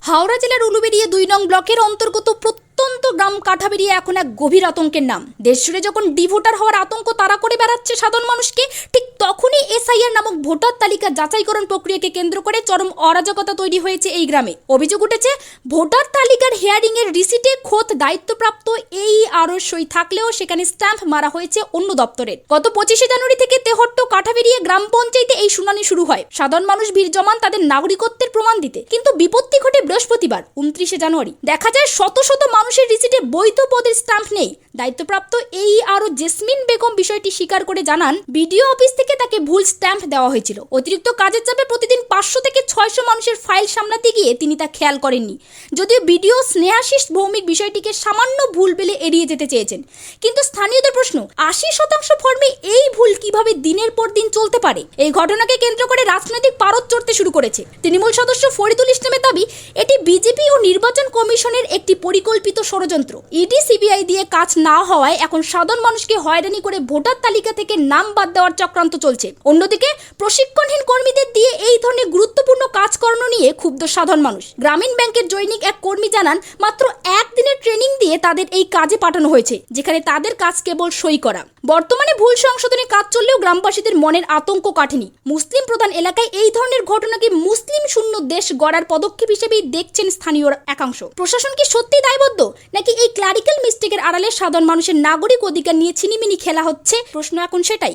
হাওড়া জেলার উলুবেড়িয়া 2 নং ব্লকের অন্তর্গত প্রত্যন্ত গ্রাম কাঠাবেড়িয়া এখন এক গভীর আতঙ্কের নাম। দেশজুড়ে যখন ডিভোটার হওয়ার আতঙ্ক তাড়া করে বেড়াচ্ছে সাধারণ মানুষকে, ঠিক তখনই এসআইআর নামক ভোটার তালিকা যাচাইকরণ প্রক্রিয়াকে কেন্দ্র করে চরম অরাজকতা তৈরি হয়েছে এই গ্রামে। অভিযোগ উঠেছে, ভোটার তালিকার হেয়ারিং এর রিসিটে খোদ দায়িত্বপ্রাপ্ত এই আরও সই থাকলেও সেখানে স্ট্যাম্প মারা হয়েছে অন্য দপ্তরের। গত 25শে জানুয়ারি থেকে তেহট্ট কাঠাবেড়িয়া গ্রাম পঞ্চায়েতে এই শুনানি শুরু হয়। সাধারণ মানুষ ভিড় জমান তাদের নাগরিকত্বের প্রমাণ দিতে, কিন্তু বিপত্তি ঘটে বৃহস্পতিবার 29শে জানুয়ারি। দেখা যায় শত শত মানুষের রিসিটে বৈধ পদের স্ট্যাম্প নেই। দায়িত্বপ্রাপ্ত এই আরও জেসমিন বেগম বিষয়টি স্বীকার করে জানান, বিডিও অফিস থেকে তাকে ভুল স্ট্যাম্প দেওয়া হয়েছিল। অতিরিক্ত কাজের চাপে প্রতিদিন 500 থেকে 600 মানুষের ফাইল সামলাতে গিয়ে তিনি তা খেয়াল করেননি। যদিও বিডিও স্নেহাশিস ভৌমিক বিষয়টিকে সামান্য ভুল বেলে এড়িয়ে যেতে চেয়েছেন, কিন্তু স্থানীয়দের প্রশ্ন, 80% ফর্মে এই ভুল কিভাবে দিনের পর দিন চলতে পারে? এই ঘটনাকে কেন্দ্র করে রাজনৈতিক পারদ চড়তে শুরু করেছে। তৃণমূল সদস্য ফরিদুল ইসলামের দাবি, এটি বিজেপি ও নির্বাচন কমিশনের একটি পরিকল্পিত ষড়যন্ত্র। ইডি সিবিআই দিয়ে কাজ না হওয়ায় এখন সাধারণ মানুষকে হয়রানি করে ভোটার তালিকা থেকে নাম বাদ দেওয়ার চক্রান্ত চলছে। অন্যদিকে প্রশিক্ষণহীন কর্মীদের দিয়ে এই ধরনের গুরুত্বপূর্ণ কাজ করানো নিয়ে ক্ষুব্ধ সাধারণ মানুষ। গ্রামীণ ব্যাংকের জৈনিক এক কর্মী জানান, মাত্র 1 দিনের ট্রেনিং দিয়ে তাদের এই কাজে পাঠানো হয়েছে, যেখানে তাদের কাজ কেবল সই করা। বর্তমানে ভুল সংশোধনের কাজ চললেও গ্রামবাসীদের মনের আতঙ্ক কাটেনি। মুসলিম প্রধান এলাকায় এই ধরনের ঘটনাকে মুসলিম শূন্য দেশ গড়ার পদক্ষেপ হিসেবেই দেখছেন স্থানীয় একাংশ। প্রশাসন কি সত্যি দায়বদ্ধ, নাকি এই ক্লারিক্যাল মিস্টেকের আড়ালে সাধারণ মানুষের নাগরিক অধিকার নিয়ে ছিনিমিনি খেলা হচ্ছে? প্রশ্ন এখন সেটাই।